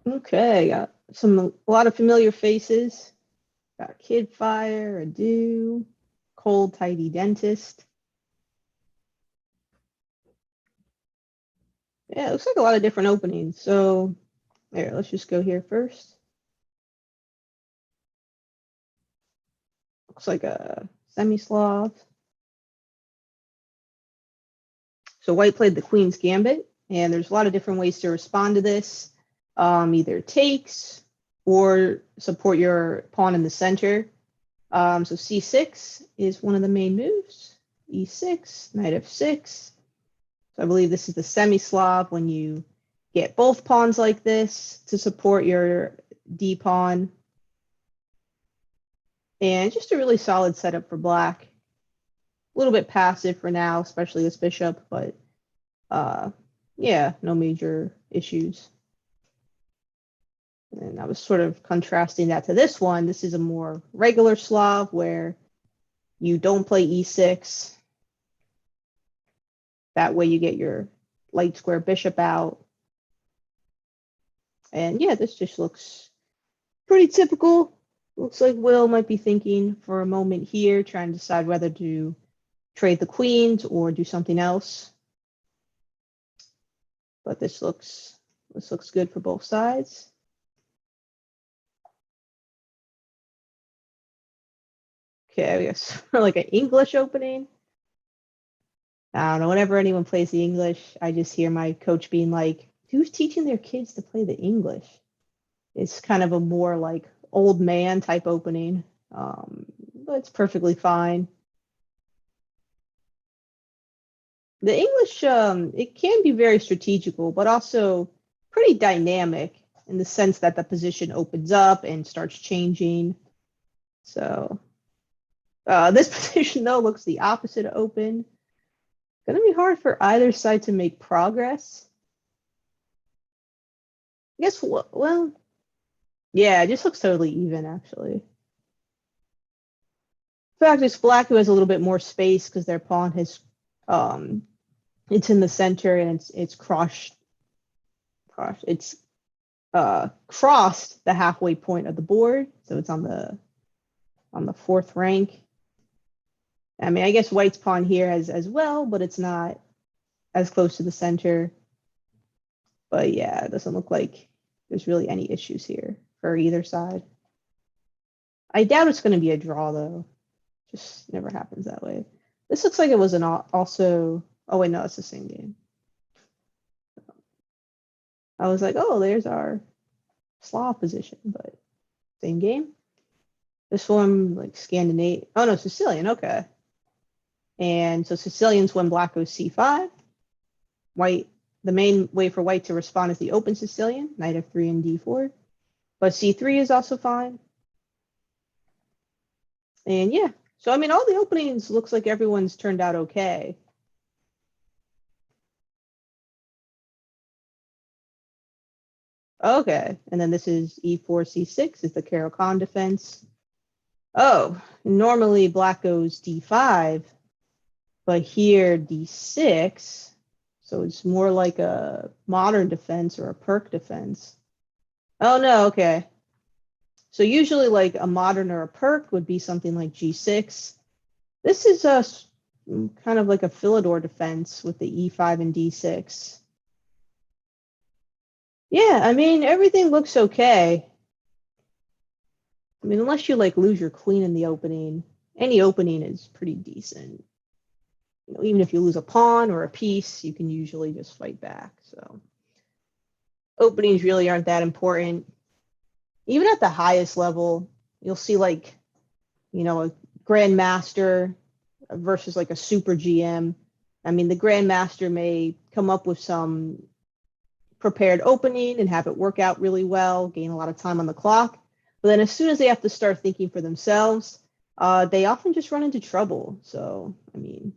Okay, got a lot of familiar faces. Got Kid Fire, Ado, Cold Tidy Dentist. Yeah, it looks like a lot of different openings. So there, let's just go here first. Looks like a Semi-Slav. So white played the Queen's Gambit, and there's a lot of different ways to respond to this. Either takes or support your pawn in the center. So c6 is one of the main moves. e6, knight f6. So I believe this is the semi-Slav when you get both pawns like this to support your d pawn. And just a really solid setup for black. A little bit passive for now, especially this bishop, but yeah, no major issues. And I was sort of contrasting that to this one. This is a more regular Slav where you don't play e6. That way you get your light square bishop out. And yeah, this just looks pretty typical. Looks like Will might be thinking for a moment here, trying to decide whether to trade the queens or do something else. But this looks good for both sides. Okay, I guess like an English opening. I don't know. Whenever anyone plays the English, I just hear my coach being like, "Who's teaching their kids to play the English?" It's kind of a more like old man type opening, but it's perfectly fine. The English, it can be very strategical, but also pretty dynamic in the sense that the position opens up and starts changing. So this position though looks the opposite of open. Gonna be hard for either side to make progress. I guess, well, yeah, it just looks totally even actually. In fact, it's black who has a little bit more space because their pawn has, it's in the center and it's crushed. It's crossed the halfway point of the board, so it's on the fourth rank. I mean, I guess white's pawn here as well, but it's not as close to the center. But yeah, it doesn't look like there's really any issues here for either side. I doubt it's going to be a draw though. Just never happens that way. This looks like it was an also. Oh wait, no, it's the same game. I was like, oh, there's our Slav position, but same game. This one like Scandinavian. Oh no, Sicilian. Okay. And so Sicilians when black goes c5. White, the main way for white to respond is the open Sicilian, knight f3 and d4. But c3 is also fine. And yeah, so I mean, all the openings looks like everyone's turned out okay. Okay, and then this is e4, c6 is the Caro-Kann defense. Oh, normally black goes d5, but here d6. So it's more like a modern defense or a Perk defense. Oh no, okay. So usually like a modern or a Perk would be something like g6. This is a kind of like a Philidor defense with the e5 and d6. Yeah, I mean, everything looks okay. I mean, unless you like lose your queen in the opening, any opening is pretty decent. You know, even if you lose a pawn or a piece, you can usually just fight back. So openings really aren't that important. Even at the highest level, you'll see like, you know, a grandmaster versus like a super GM. I mean, the grandmaster may come up with some prepared opening and have it work out really well, gain a lot of time on the clock. But then as soon as they have to start thinking for themselves, they often just run into trouble. So, I mean,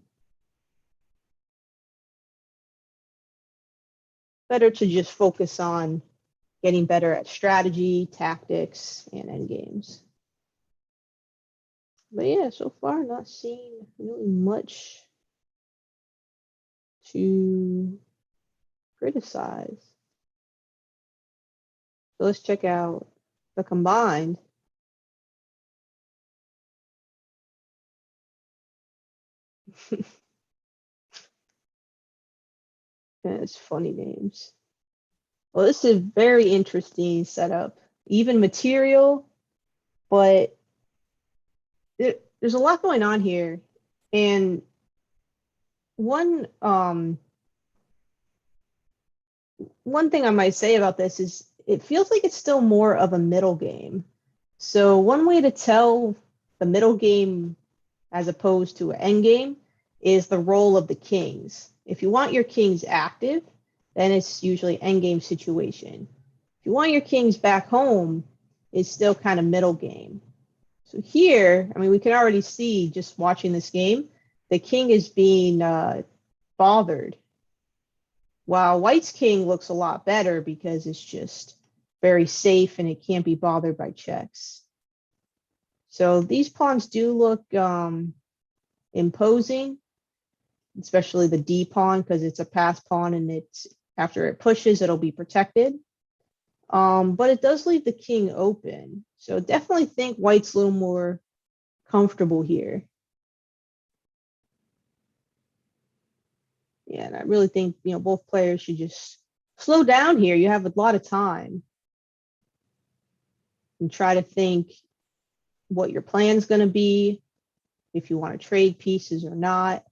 better to just focus on getting better at strategy, tactics, and endgames. But yeah, so far not seeing really much to criticize. So let's check out the combined. It's funny names. Well, this is a very interesting setup. Even material, but there's a lot going on here. And one one thing I might say about this is it feels like it's still more of a middle game. So one way to tell the middle game as opposed to an end game is the role of the kings. If you want your kings active, then it's usually end game situation. If you want your kings back home, it's still kind of middle game. So here, I mean, we can already see just watching this game, the king is being bothered, while white's king looks a lot better because it's just very safe and it can't be bothered by checks. So these pawns do look imposing, especially the D pawn because it's a pass pawn and it's after it pushes, it'll be protected. But it does leave the king open. So definitely think white's a little more comfortable here. Yeah, and I really think, both players should just slow down here. You have a lot of time and try to think what your plan's going to be, if you want to trade pieces or not.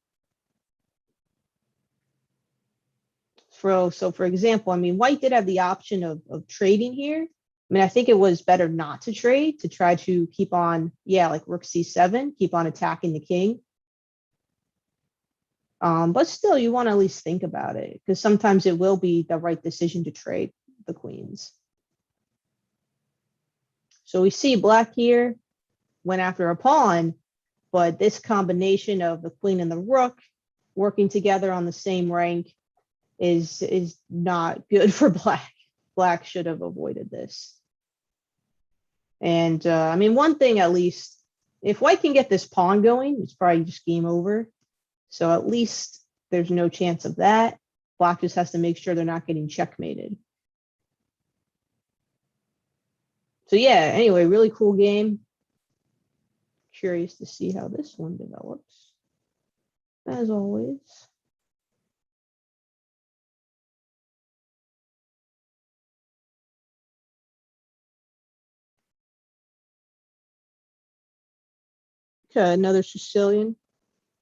So for example, I mean, white did have the option of trading here. I mean, I think it was better not to trade, to try to keep on, like rook c7, keep on attacking the king. But still, you want to at least think about it because sometimes it will be the right decision to trade the queens. So we see black here went after a pawn, but this combination of the queen and the rook working together on the same rank is not good for black. Black should have avoided this. And I mean, one thing at least, if white can get this pawn going, it's probably just game over. So at least there's no chance of that. Black just has to make sure they're not getting checkmated. So yeah, anyway, really cool game. Curious to see how this one develops. As always. Okay, another Sicilian.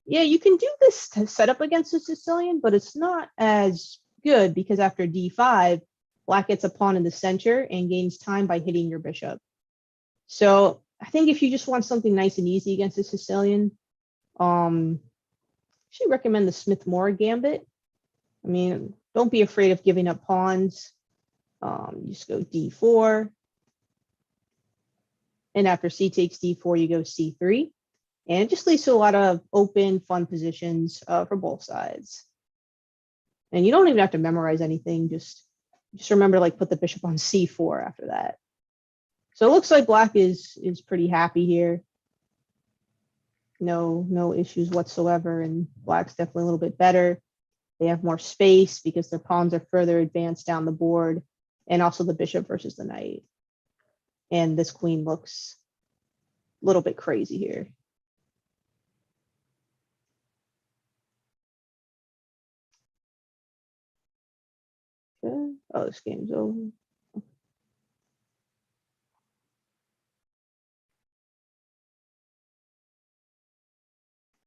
Yeah, you can do this setup against a Sicilian, but it's not as good because after d5, black gets a pawn in the center and gains time by hitting your bishop. So I think if you just want something nice and easy against a Sicilian, I should recommend the Smith-Morra Gambit. I mean, don't be afraid of giving up pawns. You just go d4. And after c takes d4, you go c3. And it just leads to a lot of open, fun positions for both sides. And you don't even have to memorize anything. Just remember to put the bishop on c4 after that. So it looks like black is pretty happy here. No issues whatsoever. And black's definitely a little bit better. They have more space because their pawns are further advanced down the board. And also the bishop versus the knight. And this queen looks a little bit crazy here. Okay. Oh, this game's over.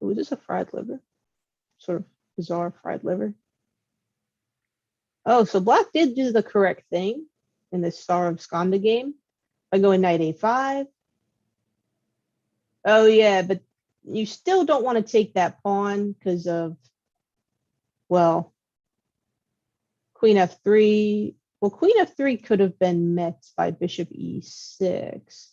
Was this a fried liver? Sort of bizarre fried liver. Oh, so black did do the correct thing in this Star of Skanda game by going knight a5. Oh, yeah, but you still don't want to take that pawn because of, well, queen f3. Well, queen f3 could have been met by bishop e6.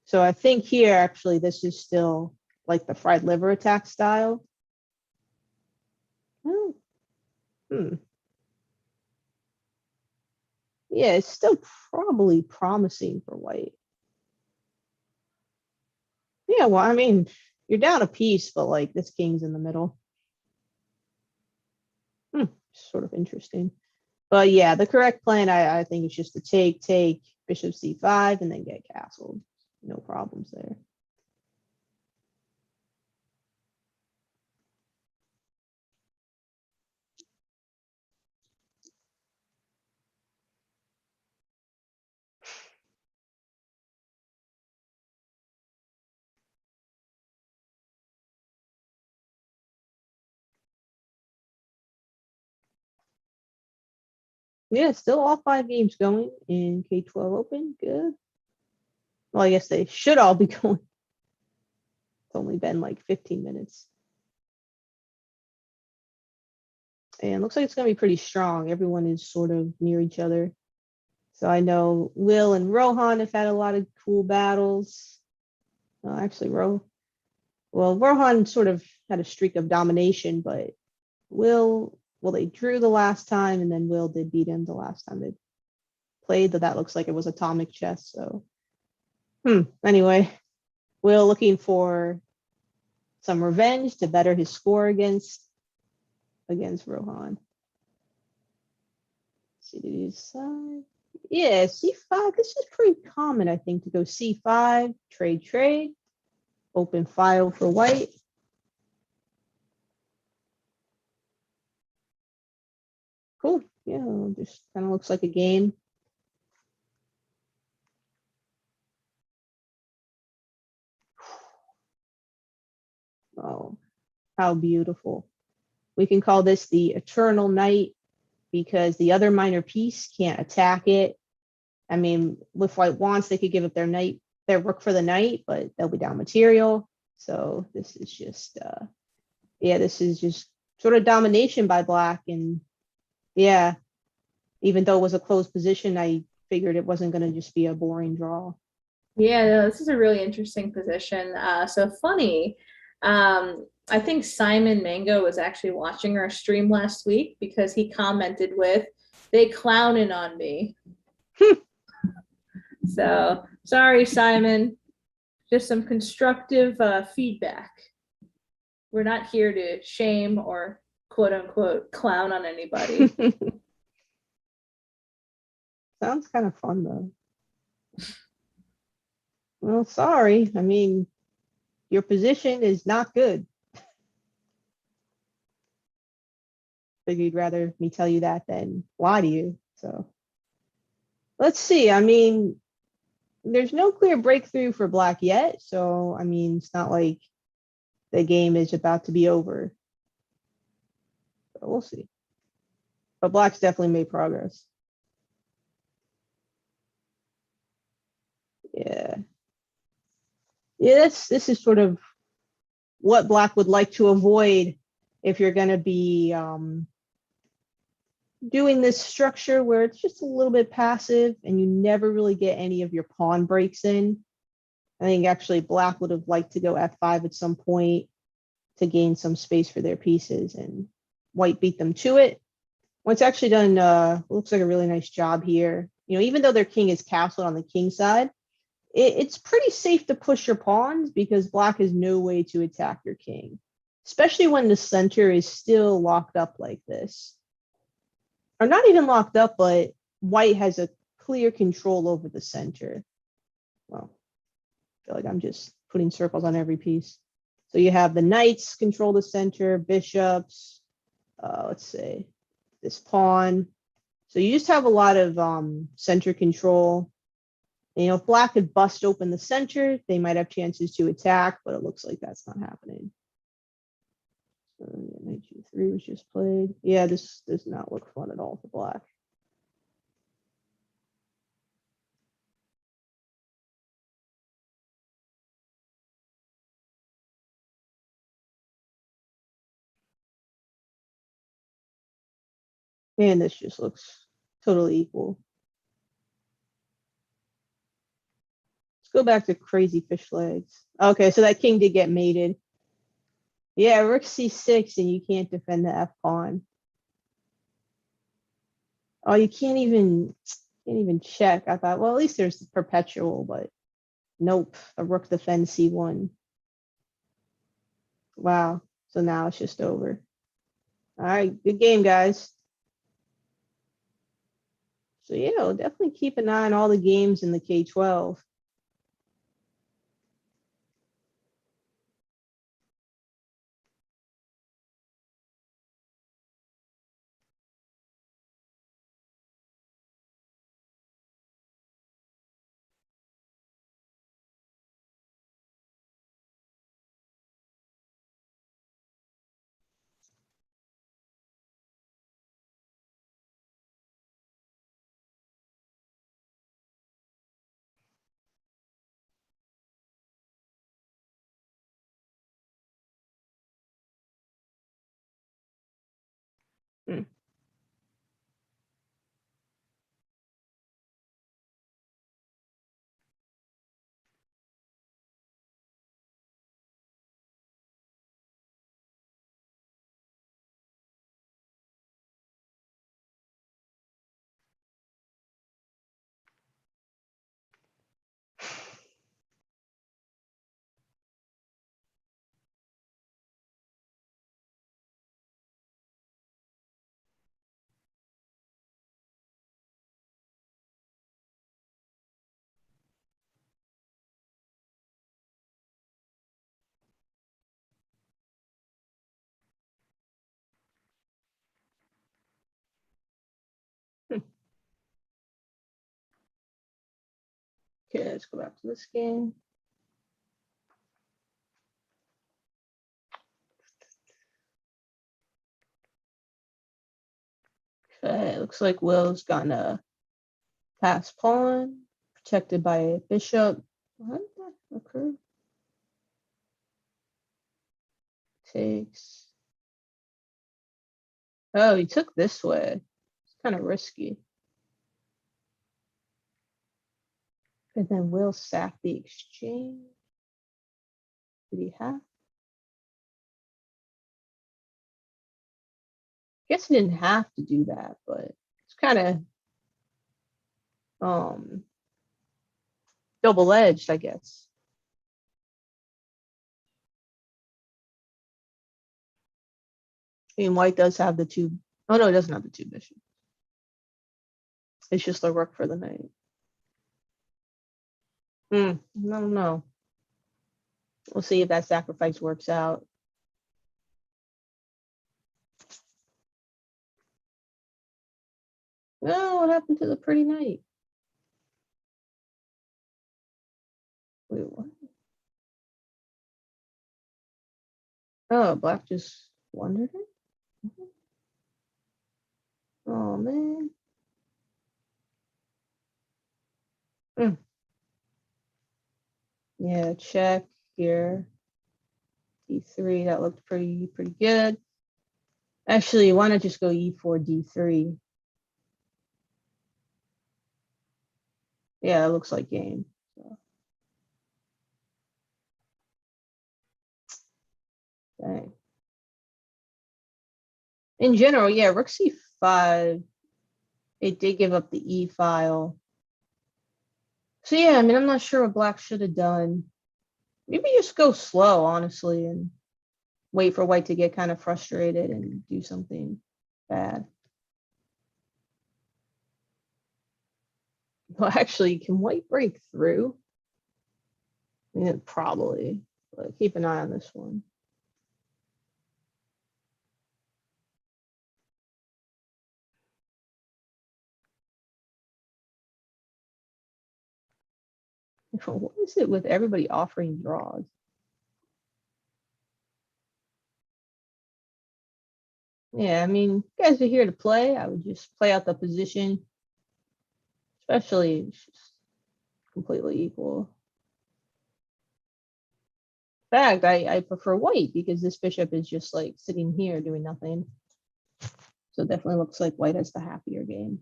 So I think here, actually, this is still like the fried liver attack style. Oh, Yeah, it's still probably promising for white. Yeah, well, I mean, you're down a piece, but this king's in the middle. Sort of interesting. But yeah, the correct plan, I think, is just to take bishop c5 and then get castled. No problems there. Yeah, still all 5 games going in K-12 Open. Good. Well, I guess they should all be going. It's only been like 15 minutes. And looks like it's going to be pretty strong. Everyone is sort of near each other. So I know Will and Rohan have had a lot of cool battles. Actually, Rohan sort of had a streak of domination, but they drew the last time, and then Will did beat him the last time they played. That looks like it was atomic chess. So, anyway, Will looking for some revenge to better his score against Rohan. C5. Yeah, c5. This is pretty common, I think, to go c5, trade, open file for white. Cool. Yeah, just kind of looks like a game. Oh, how beautiful. We can call this the Eternal Night because the other minor piece can't attack it. I mean, if white wants, they could give up their rook for the knight, but they'll be down material. So this is just, this is just sort of domination by black. And yeah, even though it was a closed position, I figured it wasn't going to just be a boring draw. Yeah, no, this is a really interesting position. So funny. I think Simon Mango was actually watching our stream last week because he commented with, "They clowning on me." So sorry, Simon. Just some constructive feedback. We're not here to shame or quote unquote clown on anybody. Sounds kind of fun though. Well, sorry. I mean, your position is not good. Figured you'd rather me tell you that than lie to you. So let's see. I mean, there's no clear breakthrough for black yet. So, I mean, it's not like the game is about to be over. But we'll see. But black's definitely made progress. Yeah. Yeah, this is sort of what black would like to avoid if you're going to be doing this structure where it's just a little bit passive and you never really get any of your pawn breaks in. I think actually black would have liked to go f5 at some point to gain some space for their pieces, and white beat them to it. White's actually done looks like a really nice job here. You know, even though their king is castled on the king side, it's pretty safe to push your pawns because black has no way to attack your king, especially when the center is still locked up like this. Or not even locked up, but white has a clear control over the center. Well, I feel like I'm just putting circles on every piece. So you have the knights control the center, bishops, let's say this pawn. So you just have a lot of center control. And, you know, if black could bust open the center, they might have chances to attack, but it looks like that's not happening. So knight g3 was just played. Yeah, this does not look fun at all for black. And this just looks totally equal. Let's go back to crazy fish legs. Okay, so that king did get mated. Yeah, rook c6 and you can't defend the f pawn. Oh, you can't even check. I thought, well, at least there's the perpetual, but nope. A rook defends c1. Wow. So now it's just over. All right, good game, guys. So yeah, we'll definitely keep an eye on all the games in the K-12. Hmm. Okay, let's go back to this game. Okay, looks like Will's gotten a pass pawn, protected by a bishop. What did that occur? Takes. Oh, he took this way. It's kind of risky. And then Will sacked the exchange. Did he have? Guess he didn't have to do that, but it's kind of double-edged, I guess. I mean, White does have the two. Oh no, it doesn't have the two bishops. It's just the rook for the knight. No, no. We'll see if that sacrifice works out. Oh, what happened to the pretty knight? Wait, what? Oh, black just wandered it? Oh, man. Yeah, check here. D3, that looked pretty good. Actually, why not just go E4, D3? Yeah, it looks like game. So. Dang. In general, yeah, rook C5, it did give up the E file. So yeah, I mean, I'm not sure what black should have done. Maybe just go slow, honestly, and wait for white to get kind of frustrated and do something bad. Well, actually, can white break through? Yeah, probably, but keep an eye on this one. What is it with everybody offering draws? Yeah, I mean, you guys are here to play. I would just play out the position, especially it's just completely equal. In fact, I prefer white because this bishop is just like sitting here doing nothing. So it definitely looks like white has the happier game.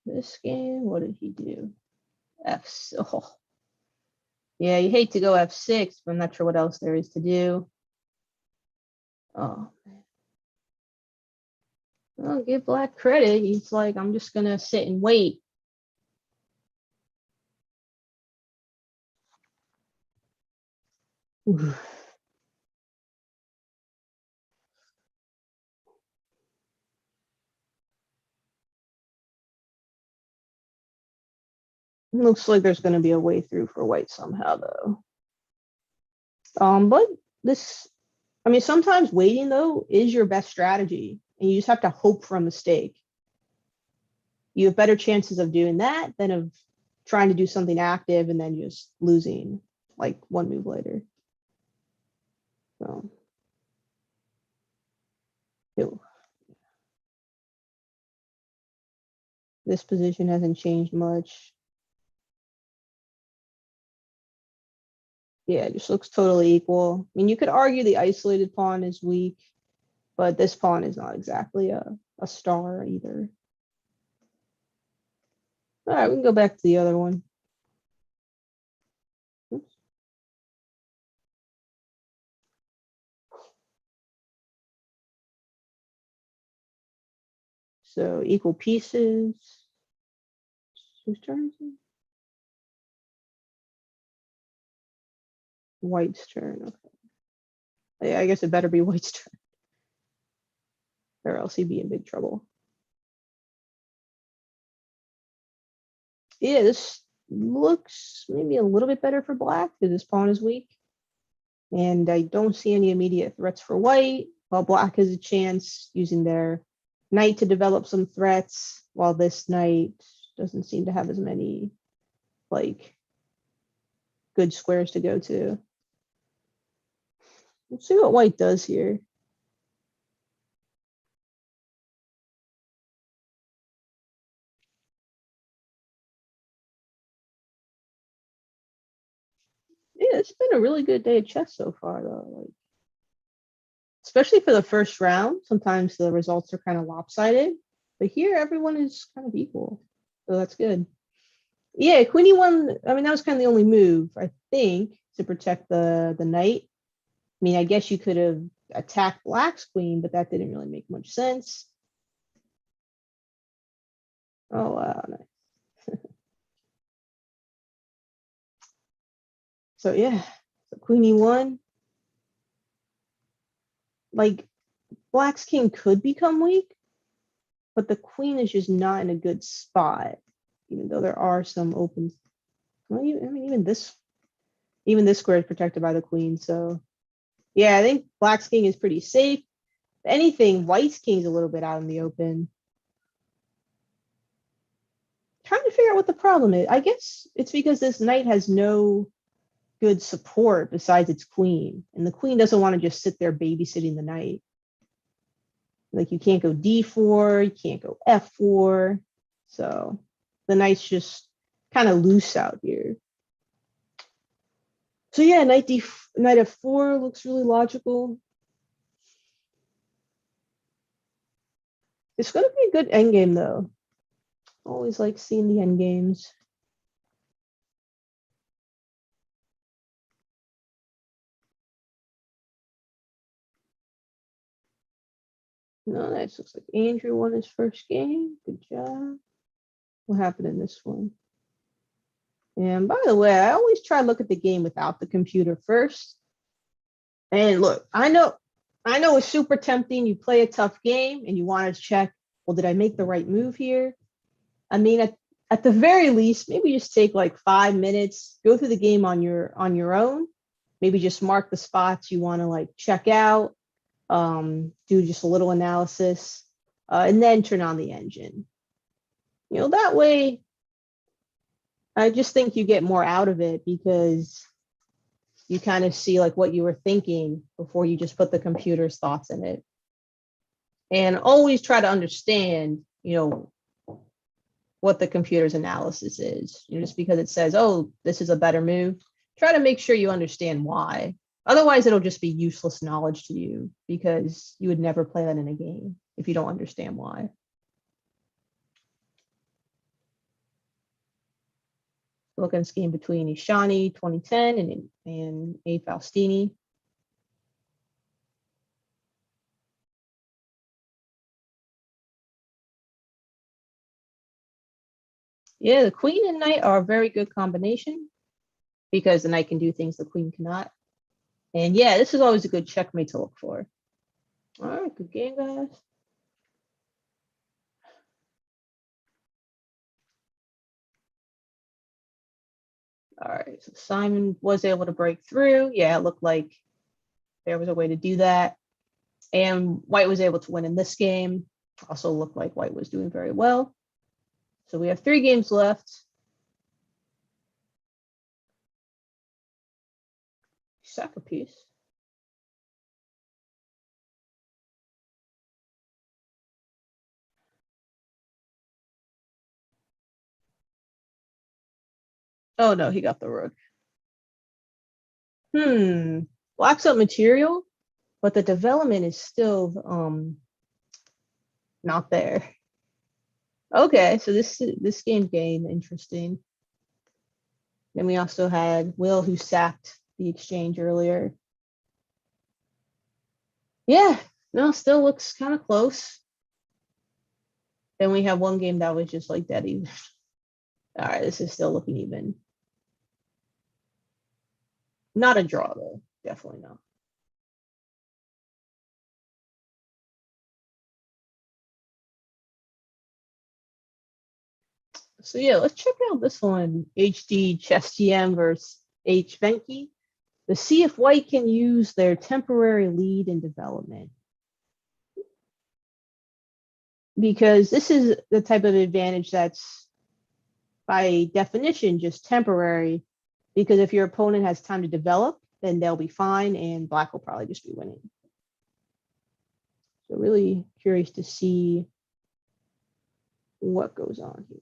This game, what did he do? F. Oh. Yeah, you hate to go F6, but I'm not sure what else there is to do. Oh, man. Well, give black credit. He's like, I'm just going to sit and wait. Ooh. Looks like there's going to be a way through for white somehow, though. But this, I mean, sometimes waiting though is your best strategy, and you just have to hope for a mistake. You have better chances of doing that than of trying to do something active and then just losing like one move later. So, ew. This position hasn't changed much. Yeah, it just looks totally equal. I mean, you could argue the isolated pawn is weak, but this pawn is not exactly a star either. All right, we can go back to the other one. Oops. So equal pieces. Whose turn is it? White's turn. Okay. Yeah, I guess it better be White's turn, or else he'd be in big trouble. Yeah, this looks maybe a little bit better for Black because this pawn is weak. And I don't see any immediate threats for White, while Black has a chance using their knight to develop some threats, while this knight doesn't seem to have as many like good squares to go to. Let's see what White does here. Yeah, it's been a really good day of chess so far, though. Like, especially for the first round, sometimes the results are kind of lopsided, but here everyone is kind of equal, so that's good. Yeah, Queen E1. I mean, that was kind of the only move I think to protect the knight. I mean, I guess you could have attacked Black's queen, but that didn't really make much sense. Oh wow, nice. So yeah, so Queen E1. Like Black's king could become weak, but the queen is just not in a good spot, even though there are some open. Well, I mean, even this square is protected by the queen. So yeah, I think Black's king is pretty safe. If anything, White's king is a little bit out in the open. Trying to figure out what the problem is. I guess it's because this knight has no good support besides its queen, and the queen doesn't want to just sit there babysitting the knight. Like you can't go d4, you can't go f4, so the knight's just kind of loose out here. So yeah, knight f4 looks really logical. It's going to be a good endgame though. Always like seeing the endgames. No, that looks like Andrew won his first game. Good job. What happened in this one? And by the way, I always try to look at the game without the computer first. And look, I know it's super tempting. You play a tough game and you want to check, well, did I make the right move here? I mean, at the very least, maybe just take like 5 minutes, go through the game on your own. Maybe just mark the spots you want to like check out, do just a little analysis, and then turn on the engine. You know, that way, I just think you get more out of it because you kind of see like what you were thinking before you just put the computer's thoughts in it. And always try to understand, you know, what the computer's analysis is. You know, just because it says, oh, this is a better move, try to make sure you understand why. Otherwise, it'll just be useless knowledge to you because you would never play that in a game if you don't understand why. Look at this game between Ishani 2010 and A. Faustini. Yeah, the queen and knight are a very good combination because the knight can do things the queen cannot. And yeah, this is always a good checkmate to look for. All right, good game, guys. All right, so Simon was able to break through. Yeah, it looked like there was a way to do that. And White was able to win in this game. Also looked like White was doing very well. So we have 3 games left. Sack a piece. Oh no, he got the rook. Blocks up material, but the development is still not there. Okay, so this game game interesting. Then we also had Will, who sacked the exchange earlier. Yeah, no, still looks kind of close. Then we have one game that was just like dead even. All right, this is still looking even. Not a draw though, definitely not. So yeah, let's check out this one. HD Chess GM versus H Venki to see if White can use their temporary lead in development. Because this is the type of advantage that's by definition just temporary. Because if your opponent has time to develop, then they'll be fine and Black will probably just be winning. So really curious to see what goes on here.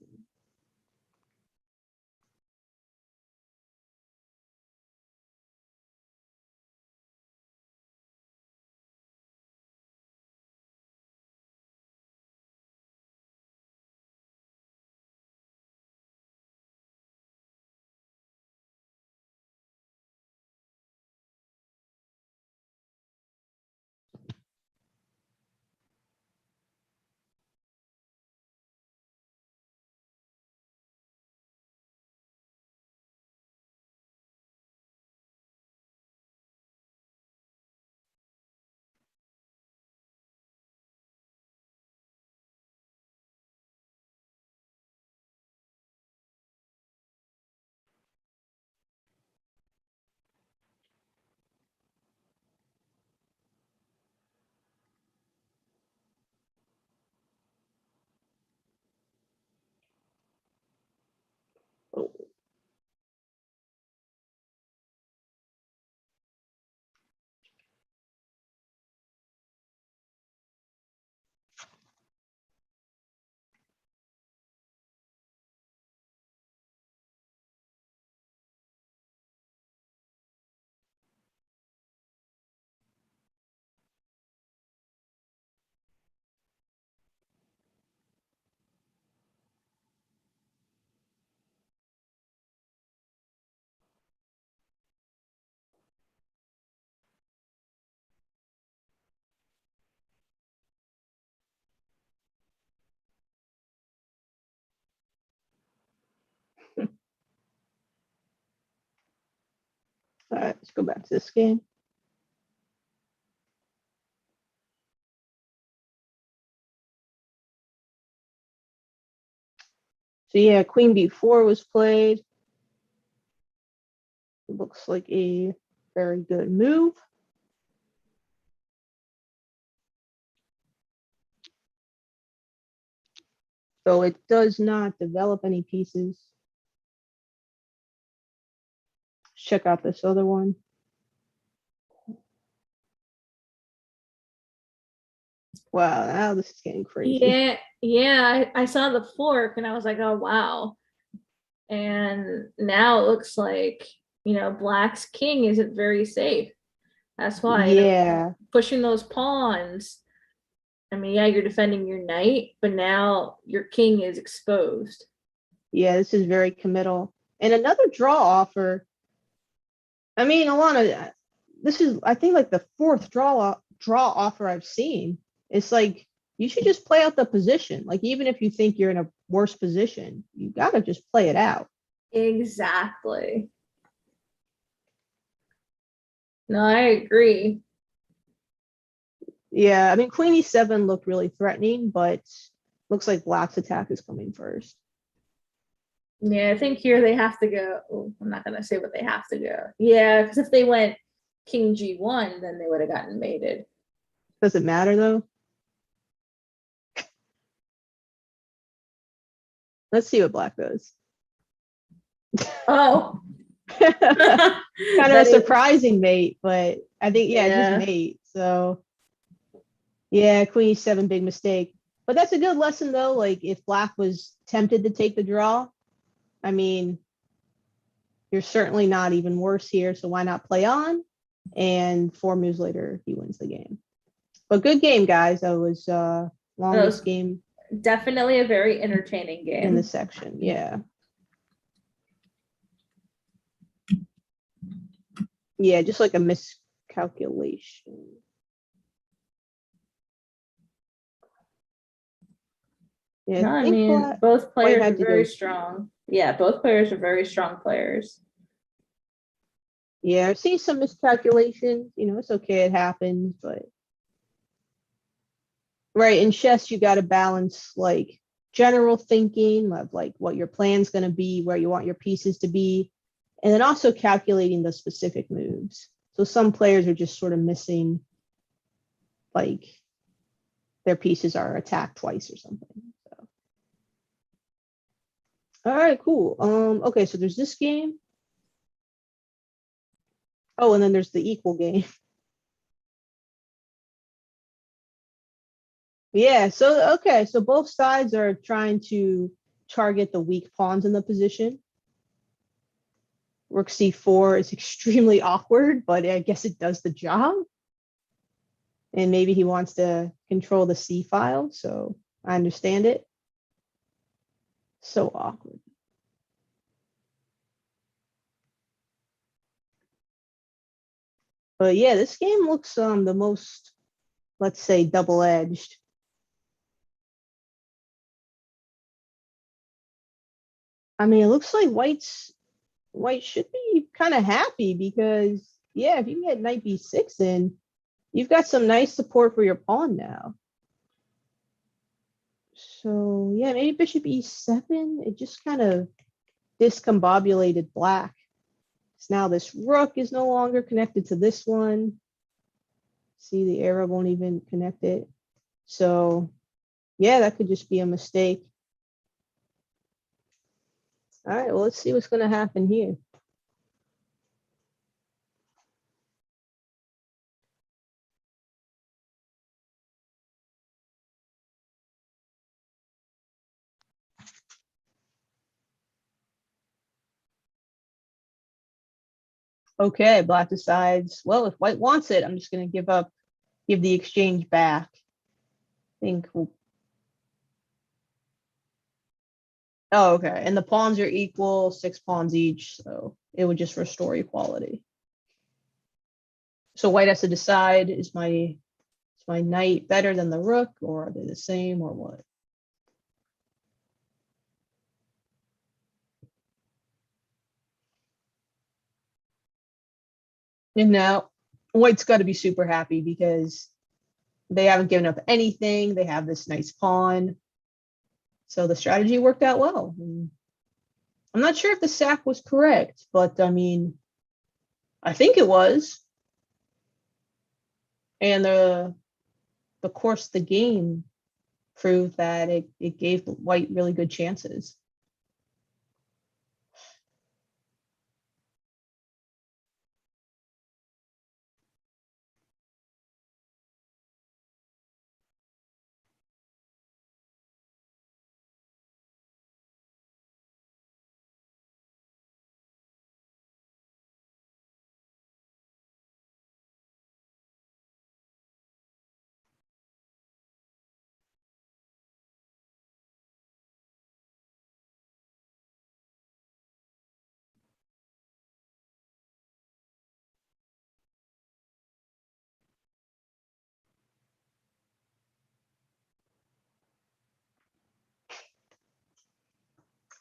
Oh, all right, let's go back to this game. So yeah, Queen B4 was played. It looks like a very good move. So it does not develop any pieces. Let's check out this other one. Wow, now this is getting crazy. I saw the fork and I was like, oh wow. And now it looks like, Black's king isn't very safe. That's why, Yeah, pushing those pawns. I mean, yeah, you're defending your knight, but now your king is exposed. yeah, this is very committal. And another draw offer. I mean, Alana, this is I think like the 4th draw offer I've seen. It's like you should just play out the position. Like even if you think you're in a worse position, you gotta just play it out. Exactly. No, I agree. Yeah, I mean, queen e7 looked really threatening, but looks like black's attack is coming first. Yeah, I think here they have to go. Oh, I'm not gonna say what they have to go. Yeah, because if they went king g1, then they would have gotten mated. Does it matter though? Let's see what black does. Oh, Kind of a that is, surprising mate, but I think, yeah, just yeah. mate. So, yeah, queen e7, big mistake. But that's a good lesson though. Like, if black was tempted to take the draw, I mean, you're certainly not even worse here. So, why not play on? And 4 moves later, he wins the game. But good game, guys. That was That longest was game definitely a very entertaining in the game. section. Yeah. Yeah, just like a miscalculation. Yeah, No, I I think mean, both white players are had to very go cheap. strong. Yeah, both players are very strong players. Yeah, I've seen some miscalculations. It's okay, it happens, but right, in chess you got to balance like general thinking of like what your plan's going to be, where you want your pieces to be, and then also calculating the specific moves. So some players are just sort of missing, like their pieces are attacked twice or something. So, all right, cool. Okay, so there's this game. Oh, and then there's the equal game. Yeah, so okay, so both sides are trying to target the weak pawns in the position. Rook c4 is extremely awkward, but I guess it does the job. And maybe he wants to control the c file, so I understand it. So awkward. But yeah, this game looks the most, let's say, double-edged. I mean, it looks like white should be kind of happy because yeah, if you get knight b6 in, you've got some nice support for your pawn now. So yeah, maybe bishop e7. It just kind of discombobulated black. So now this rook is no longer connected to this one. See, the arrow won't even connect it. So yeah, that could just be a mistake. All right, well, let's see what's going to happen here. Okay, black decides, well, if white wants it, I'm just going to give the exchange back. I think oh, okay. And the pawns are equal, 6 pawns each, so it would just restore equality. So white has to decide, is my knight better than the rook, or are they the same, or what? And now white's got to be super happy because they haven't given up anything. They have this nice pawn. So the strategy worked out well. I'm not sure if the sack was correct, but I mean, I think it was. And the course of the game proved that it gave white really good chances.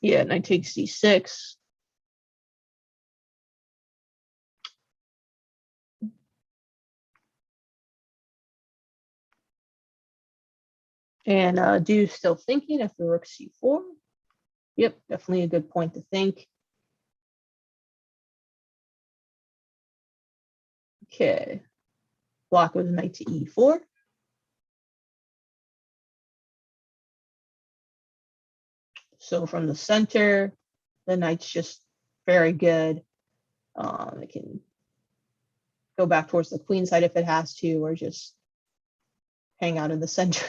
Yeah, knight takes c6. And do still thinking after rook c4. Yep, definitely a good point to think. Okay, block with knight to e4. So from the center, the knight's just very good. It can go back towards the queen side if it has to, or just hang out in the center.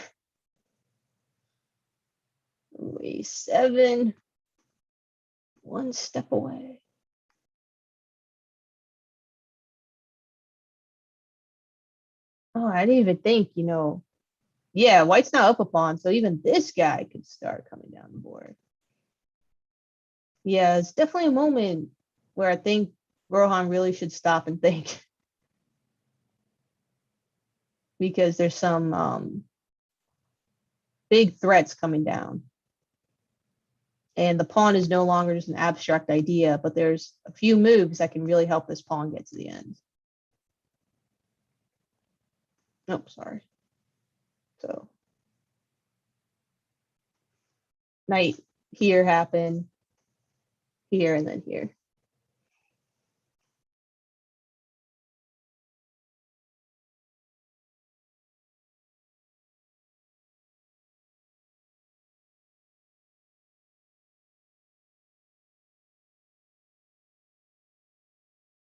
A7, one step away. Oh, I didn't even think, yeah, white's not up a pawn, so even this guy could start coming down the board. Yeah, it's definitely a moment where I think Rohan really should stop and think. Because there's some big threats coming down. And the pawn is no longer just an abstract idea, but there's a few moves that can really help this pawn get to the end. Nope, sorry. So knight here happened, here, and then here.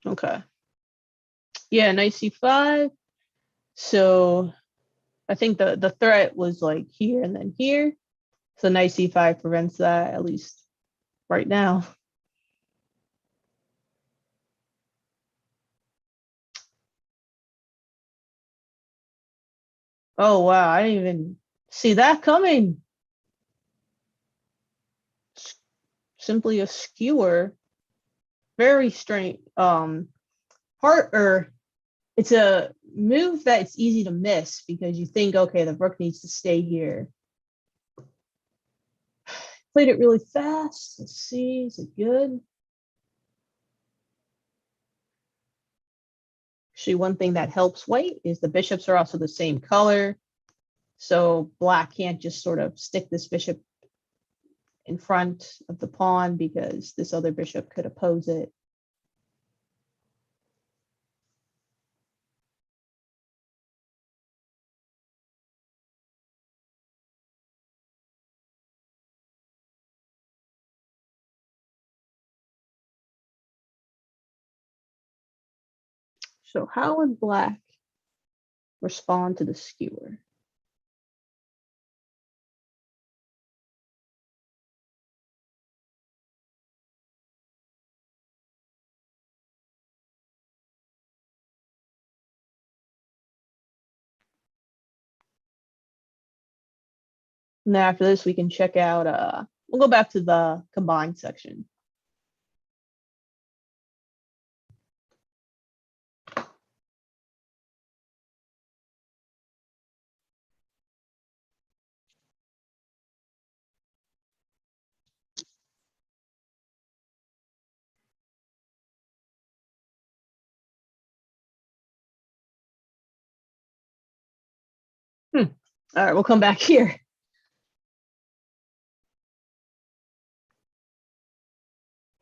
Okay. Yeah, knight c5. So I think the threat was like here and then here. So knight c5 prevents that, at least right now. Oh wow, I didn't even see that coming. Simply a skewer. Very strange. It's a move that it's easy to miss because you think, okay, the rook needs to stay here. Played it really fast. Let's see, is it good? Actually, one thing that helps white is the bishops are also the same color. So black can't just sort of stick this bishop in front of the pawn because this other bishop could oppose it. So how would black respond to the skewer? And then after this, we can check out, we'll go back to the combined section. All right, we'll come back here.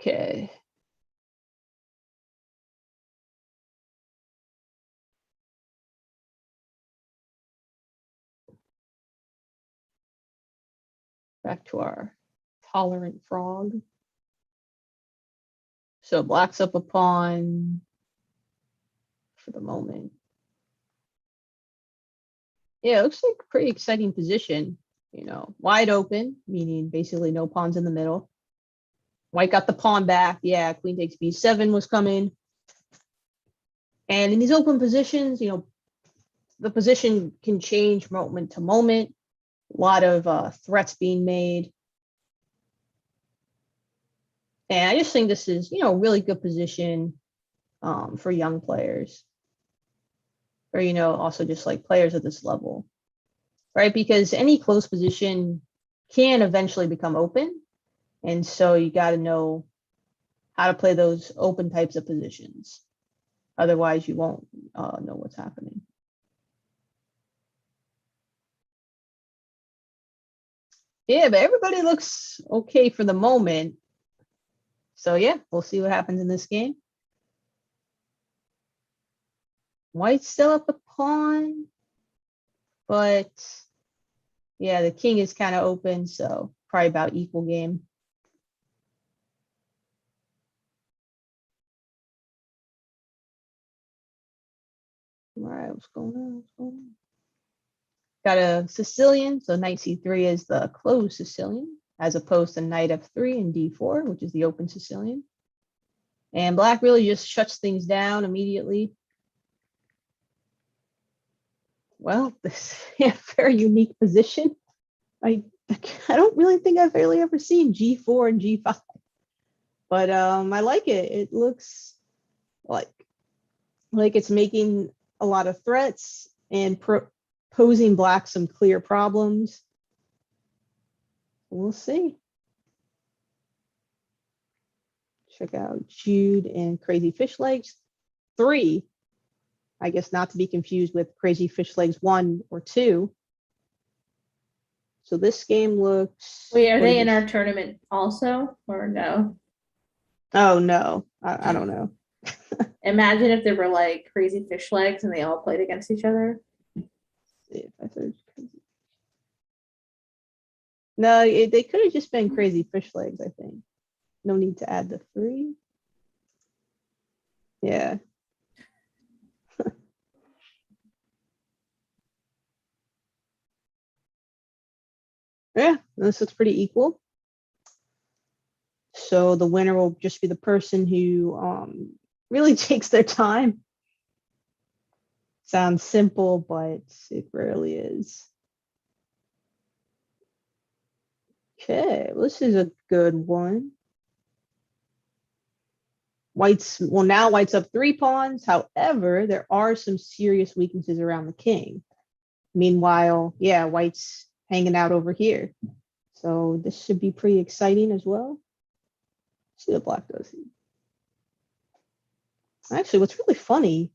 Okay. Back to our tolerant frog. So black's up a pawn for the moment. Yeah, it looks like a pretty exciting position. Wide open, meaning basically no pawns in the middle. White got the pawn back. Yeah, queen takes b7 was coming. And in these open positions, the position can change moment to moment. A lot of threats being made. And I just think this is, a really good position for young players. Or, also just like players at this level. Right? Because any close position can eventually become open. And so you got to know how to play those open types of positions. Otherwise, you won't know what's happening. Yeah, but everybody looks okay for the moment. So yeah, we'll see what happens in this game. White's still up a pawn, but yeah, the king is kind of open, so probably about equal game. All right, what's going on? What's going on? Got a Sicilian, so knight c3 is the closed Sicilian, as opposed to knight f3 and d4, which is the open Sicilian. And black really just shuts things down immediately. Well, this is a very unique position. I don't really think I've really ever seen g4 and g5, but I like it. It looks like it's making a lot of threats and posing black some clear problems. We'll see. Check out Jude and Crazy Fish Legs 3. I guess not to be confused with Crazy Fish Legs 1 or 2. So this game looks. Wait, are they in our tournament also, or no? Oh no, I don't know. Imagine if there were like Crazy Fish Legs and they all played against each other. No, they could have just been Crazy Fish Legs, I think. No need to add the 3. Yeah. Yeah, this looks pretty equal. So the winner will just be the person who really takes their time. Sounds simple, but it rarely is. Okay, well, this is a good one. Now White's up 3 pawns. However, there are some serious weaknesses around the king. Meanwhile, yeah, White's hanging out over here. So this should be pretty exciting as well. Let's see what black does here. Actually, what's really funny,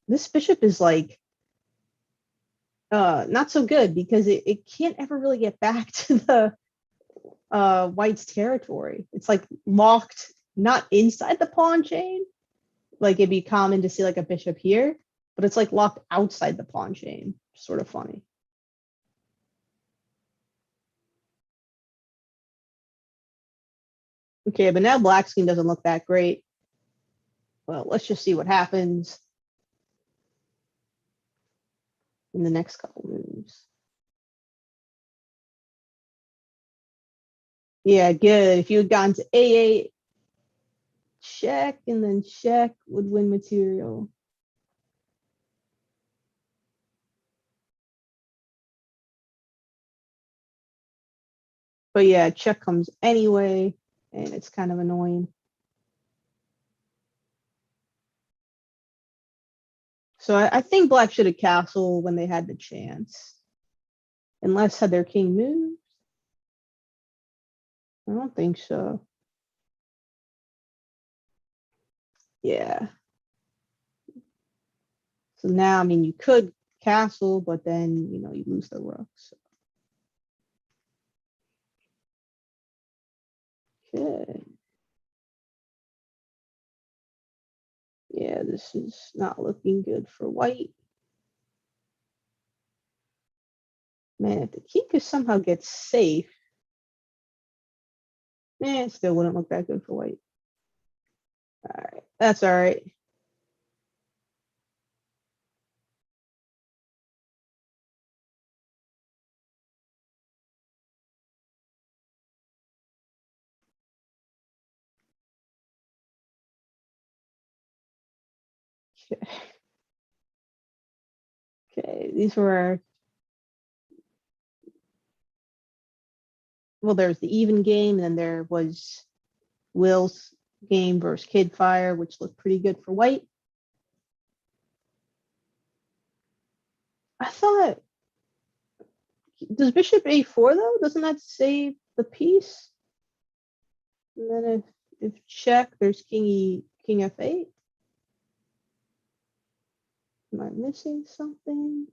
this bishop is like not so good because it can't ever really get back to the White's territory. It's like locked, not inside the pawn chain. Like it'd be common to see like a bishop here, but it's like locked outside the pawn chain. Sort of funny. Okay, but now black's game doesn't look that great. Well, let's just see what happens in the next couple moves. Yeah, good. If you had gone to A8, check, and then check would win material. But yeah, check comes anyway, and it's kind of annoying. So I think black should have castled when they had the chance. Unless had their king moved. I don't think so. Yeah. So now, I mean, you could castle, but then, you lose the rook. So. Okay. Yeah, this is not looking good for white. Man, if the king could somehow get safe, man, it still wouldn't look that good for white. All right, that's all right. Okay. Okay, these were our. Well, there's the even game, and then there was Will's game versus Kidfire, which looked pretty good for white. I thought, does bishop a4 though? Doesn't that save the piece? And then if check, there's king f8. Am I missing something?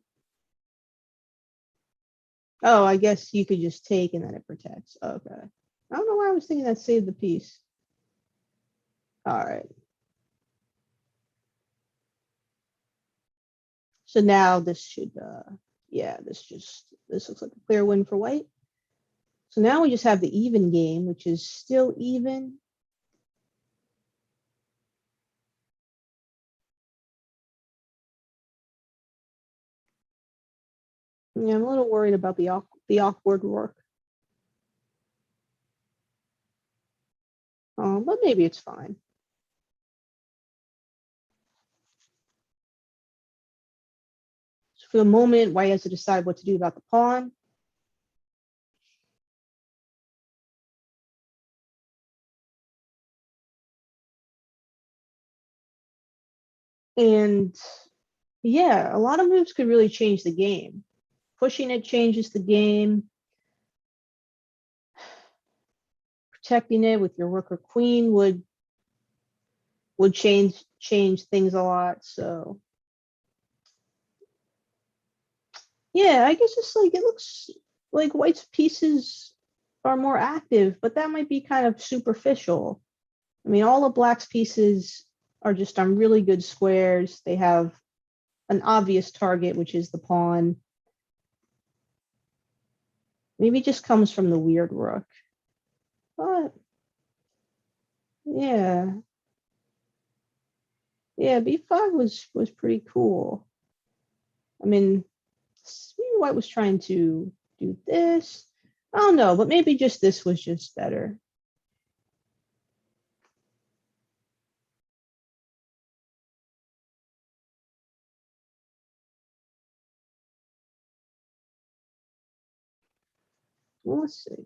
Oh, I guess you could just take and then it protects. Okay. I don't know why I was thinking that saved the piece. All right. So now this should, yeah, this looks like a clear win for white. So now we just have the even game, which is still even. Yeah, I'm a little worried about the awkward work. But maybe it's fine. So for the moment, white has to decide what to do about the pawn. And yeah, a lot of moves could really change the game. Pushing it changes the game. Protecting it with your rook or queen would change things a lot. So yeah, I guess it's like it looks like white's pieces are more active, but that might be kind of superficial. I mean, all of black's pieces are just on really good squares. They have an obvious target, which is the pawn. Maybe it just comes from the weird rook. But yeah. Yeah, B5 was pretty cool. I mean, maybe white was trying to do this. I don't know, but maybe just this was just better. Well, let's see.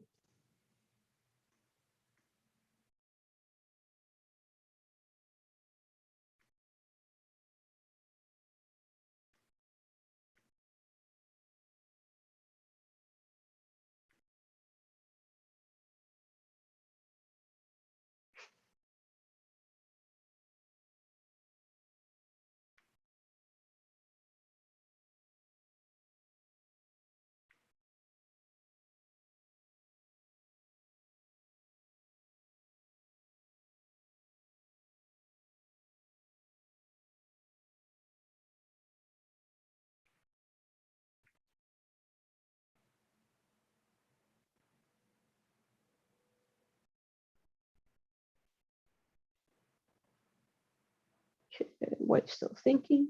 White's still thinking.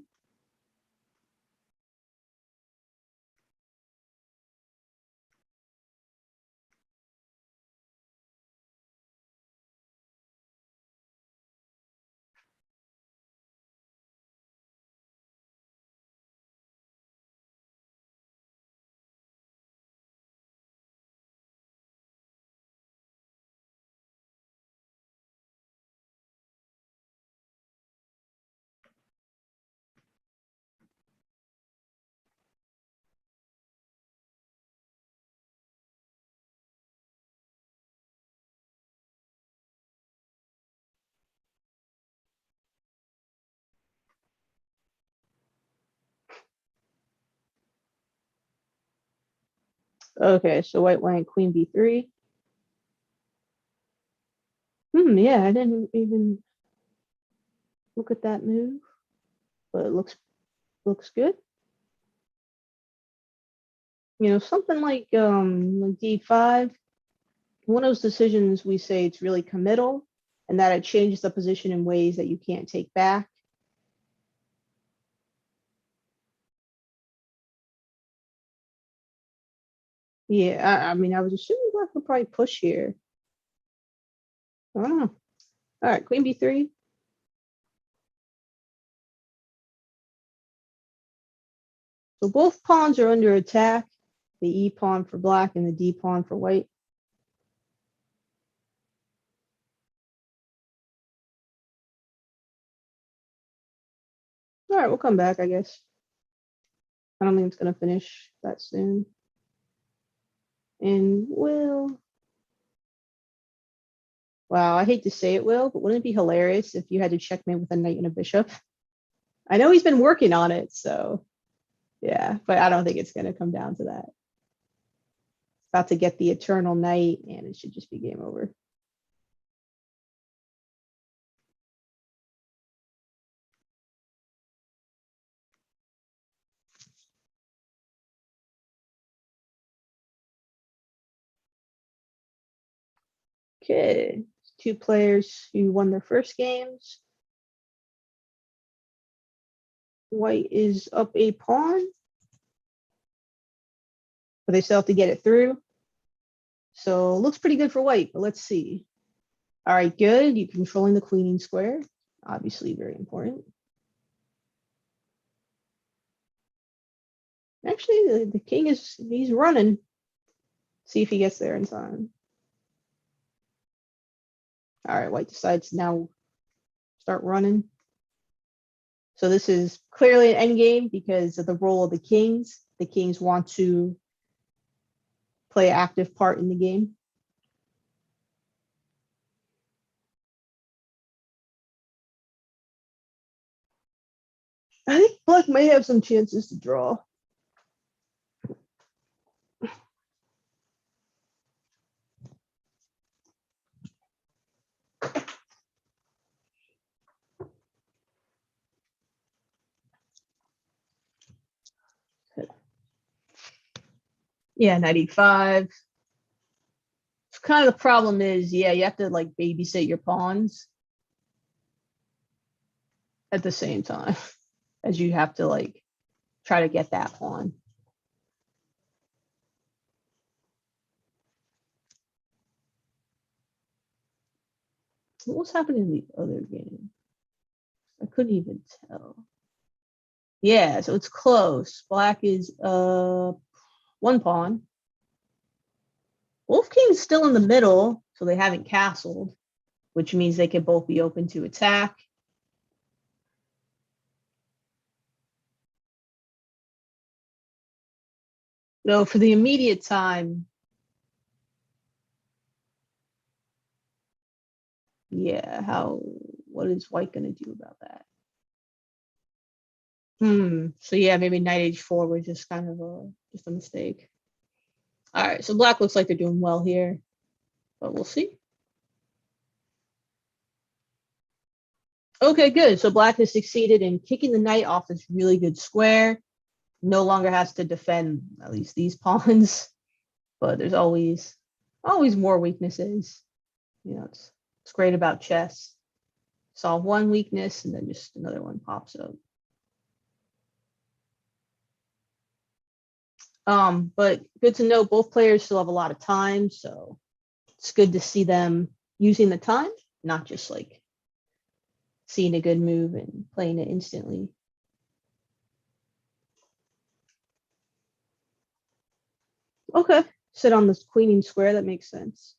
Okay, so white went queen b3. Yeah, I didn't even look at that move, but it looks good. You know, something like d5, one of those decisions we say it's really committal and that it changes the position in ways that you can't take back. Yeah, I mean, I was assuming black would probably push here. I don't know. All right, queen b3. So both pawns are under attack. The e pawn for black and the d pawn for white. All right, we'll come back, I guess. I don't think it's going to finish that soon. And will. Wow, I hate to say it, Will, but wouldn't it be hilarious if you had to checkmate with a knight and a bishop? I know he's been working on it, so yeah, but I don't think it's going to come down to that. About to get the Eternal Night, and it should just be game over. Okay, 2 players who won their first games. White is up a pawn, but they still have to get it through. So looks pretty good for white, but let's see. All right, good. You're controlling the queening square. Obviously very important. Actually, the king he's running. See if he gets there in time. All right, white decides now start running. So this is clearly an endgame because of the role of the kings. The kings want to play an active part in the game. I think black may have some chances to draw. Yeah, 95. Kind of the problem is, yeah, you have to like babysit your pawns at the same time as you have to like try to get that pawn. What was happening in the other game? I couldn't even tell. Yeah, so it's close. Black is 1 pawn. Wolf King's still in the middle, so they haven't castled, which means they could both be open to attack. So for the immediate time, yeah, what is white gonna do about that? So yeah, maybe knight h4 was just kind of just a mistake. All right, so black looks like they're doing well here, but we'll see. Okay, good. So black has succeeded in kicking the knight off this really good square. No longer has to defend at least these pawns, but there's always more weaknesses. You know, it's great about chess. Solve one weakness and then just another one pops up. But good to know both players still have a lot of time, so it's good to see them using the time, not just like seeing a good move and playing it instantly. Okay, sit on this queening square, that makes sense.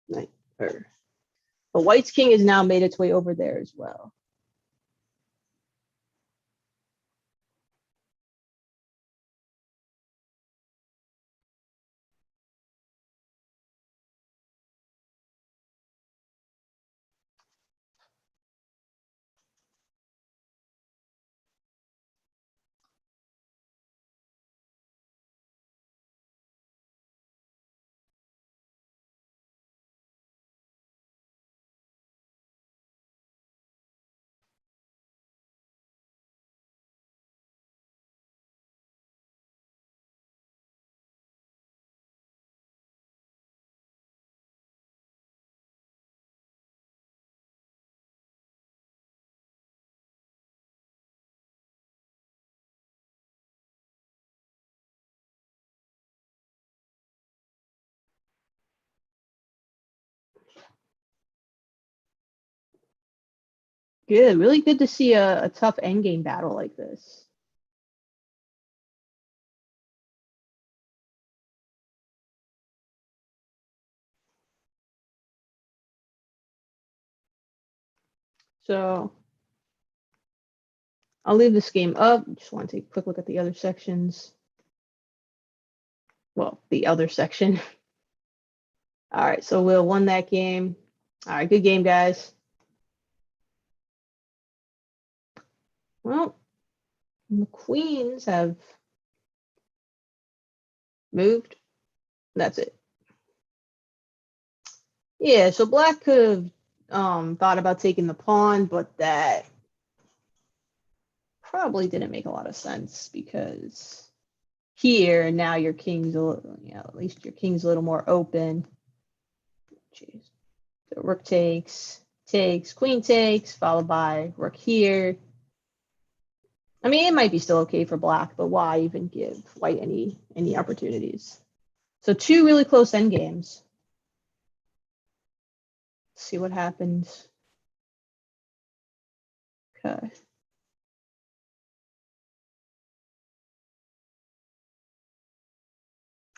Right. But white's king has now made its way over there as well. Good, really good to see a tough endgame battle like this. So I'll leave this game up. Just want to take a quick look at the other sections. Well, the other section. All right, so Will won that game. All right, good game, guys. Well, the queens have moved. That's it. Yeah, so black could have thought about taking the pawn, but that probably didn't make a lot of sense because here now your king's a little, at least your king's a little more open. Jeez. So rook takes, queen takes, followed by rook here. I mean, it might be still okay for black, but why even give white any opportunities? So two really close endgames. See what happens. Okay.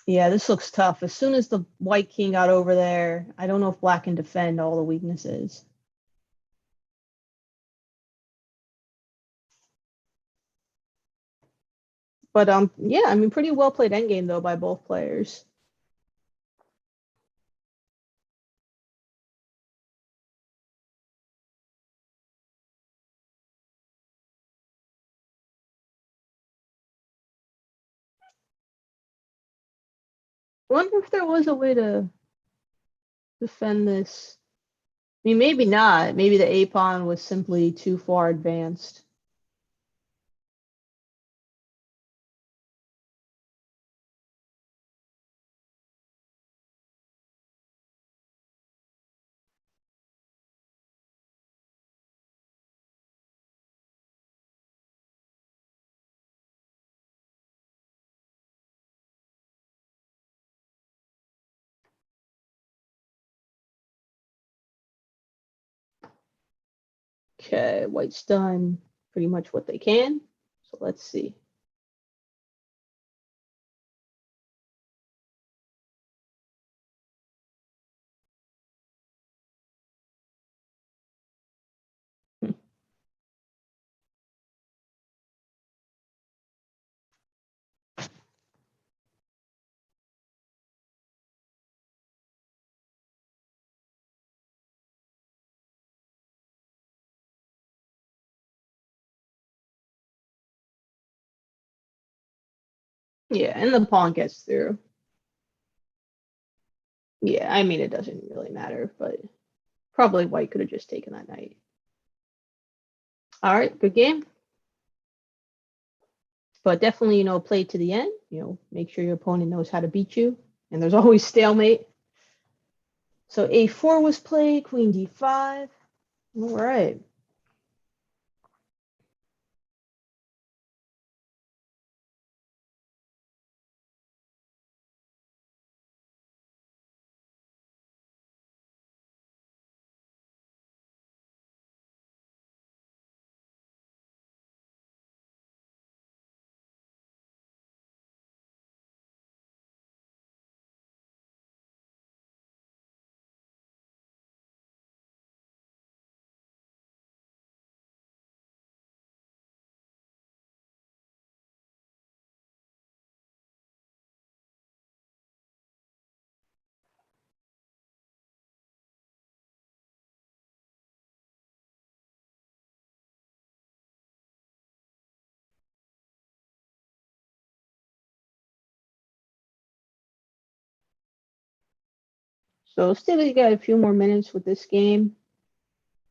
Yeah, this looks tough. As soon as the white king got over there, I don't know if black can defend all the weaknesses. But yeah, I mean, pretty well played endgame though by both players. Wonder if there was a way to defend this. I mean, maybe not. Maybe the A pawn was simply too far advanced. Okay, white's done pretty much what they can. So let's see. Yeah, and the pawn gets through. Yeah, I mean, it doesn't really matter, but probably white could have just taken that knight. All right, good game. But definitely, play to the end. Make sure your opponent knows how to beat you. And there's always stalemate. So a4 was played, queen d5. All right. So still you got a few more minutes with this game.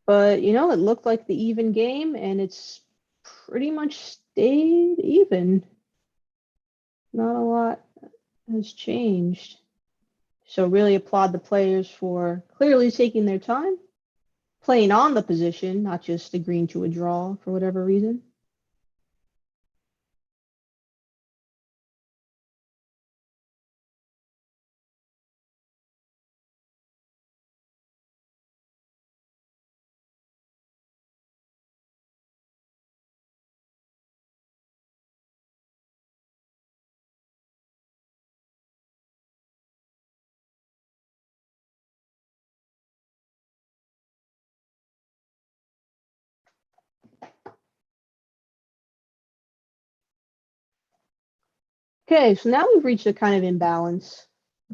But it looked like the even game, and it's pretty much stayed even. Not a lot has changed. So really applaud the players for clearly taking their time, playing on the position, not just agreeing to a draw for whatever reason. Okay, so now we've reached a kind of imbalance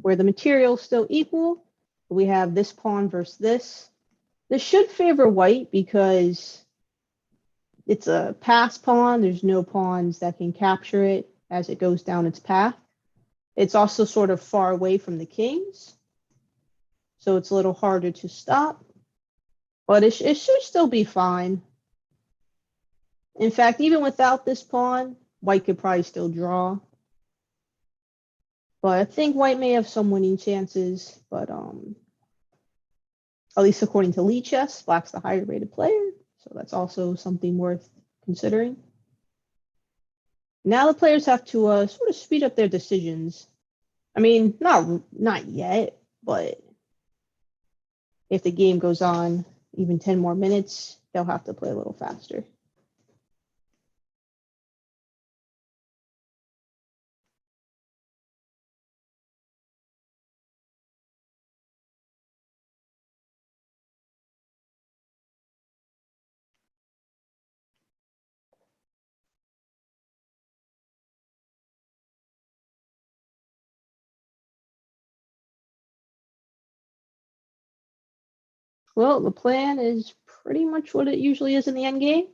where the material is still equal. We have this pawn versus this. This should favor white because It's a pass pawn. There's no pawns that can capture it as it goes down its path. It's also sort of far away from the kings, so it's a little harder to stop. But it should still be fine. In fact, even without this pawn, white could probably still draw. But I think white may have some winning chances. But at least according to Lichess, black's the higher rated player. So that's also something worth considering. Now the players have to sort of speed up their decisions. I mean, not yet, but if the game goes on even 10 more minutes, they'll have to play a little faster. Well, the plan is pretty much what it usually is in the endgame,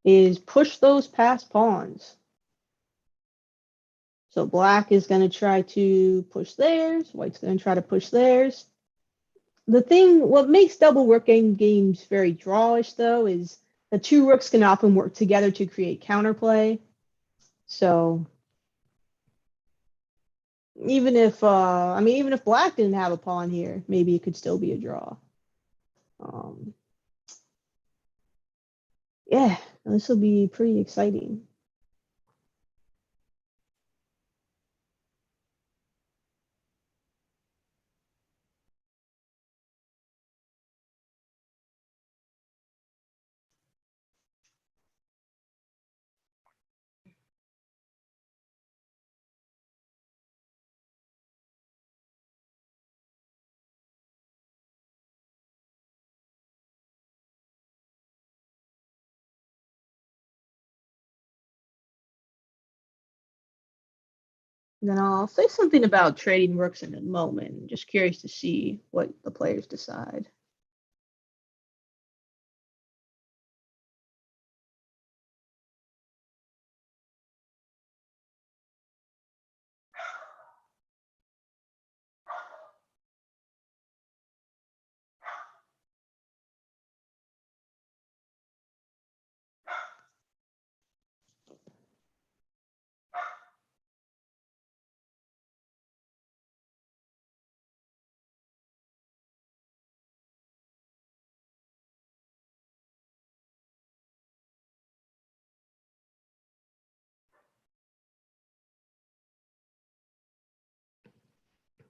is push those past pawns. So black is going to try to push theirs, white's going to try to push theirs. What makes double rook games very drawish, though, is the two rooks can often work together to create counterplay. So even if black didn't have a pawn here, maybe it could still be a draw. Yeah, this will be pretty exciting. Then I'll say something about trading rooks in a moment. Just curious to see what the players decide.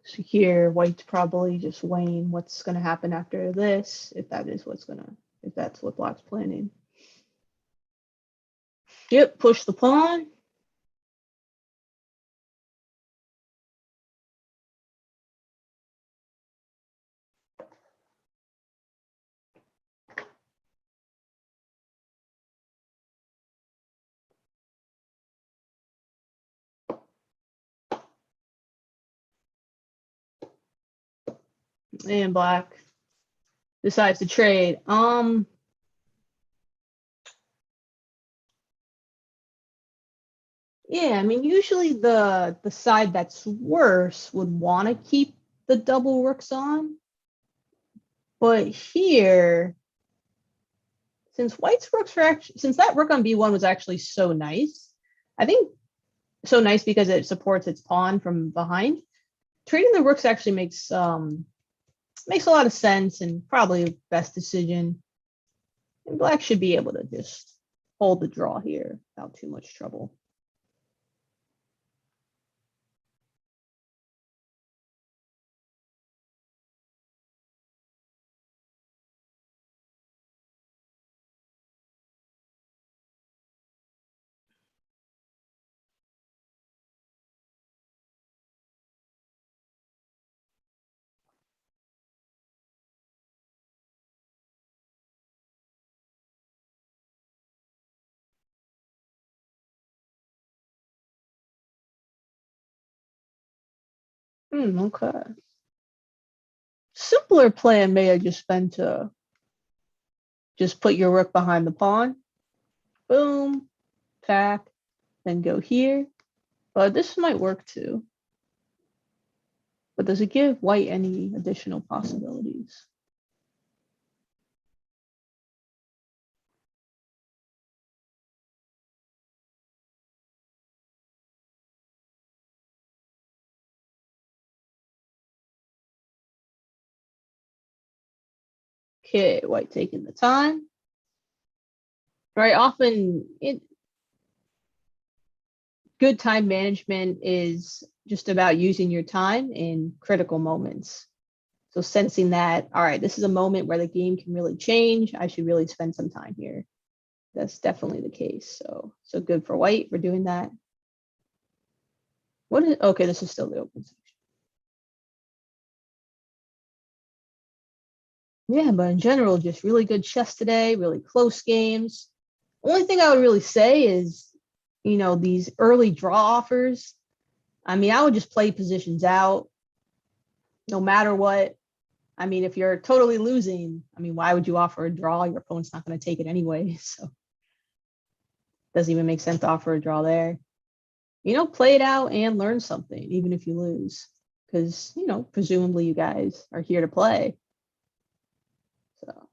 So here, white's probably just weighing what's going to happen after this, if that's what black's planning. Yep, push the pawn. And black decides to trade. Yeah, I mean, usually the side that's worse would want to keep the double rooks on. But here, since that rook on b1 was actually so nice, I think so nice because it supports its pawn from behind. Trading the rooks actually makes a lot of sense and probably the best decision. And black should be able to just hold the draw here without too much trouble. Okay. Simpler plan may have just been to just put your rook behind the pawn. boom, pack, then go here. But this might work too. But does it give white any additional possibilities? Okay, white taking the time. Right, often good time management is just about using your time in critical moments. So sensing that, all right, this is a moment where the game can really change. I should really spend some time here. That's definitely the case. So good for white. We're doing that. What is okay? This is still the open section. Yeah, but in general, just really good chess today. Really close games. Only thing I would really say is, these early draw offers. I mean, I would just play positions out, no matter what. I mean, if you're totally losing, I mean, why would you offer a draw? Your opponent's not going to take it anyway. So doesn't even make sense to offer a draw there. Play it out and learn something, even if you lose, because, presumably you guys are here to play. So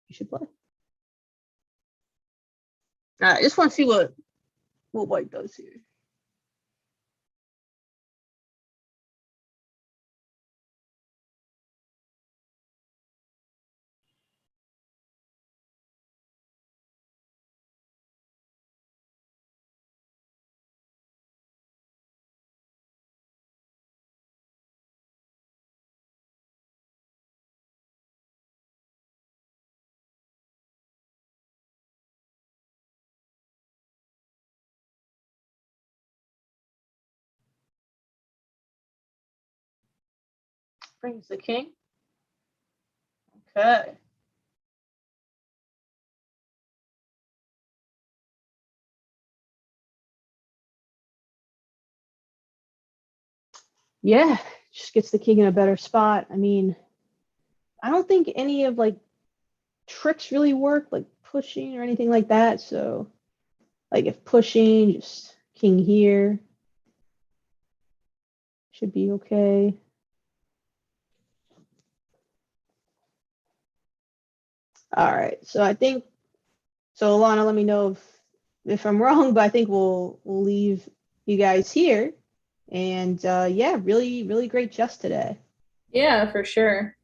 you should play. All right, I just want to see what white does here. Brings the king. Okay. Yeah, just gets the king in a better spot. I mean, I don't think any of tricks really work, like pushing or anything like that. So, if pushing, just king here should be okay. All right. So I think so. Alana, let me know if I'm wrong, but I think we'll leave you guys here. And yeah, really, really great chess today. Yeah, for sure.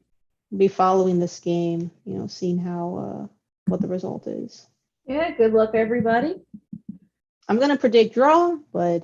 Be following this game, seeing how what the result is. Yeah, good luck, everybody. I'm gonna predict draw, but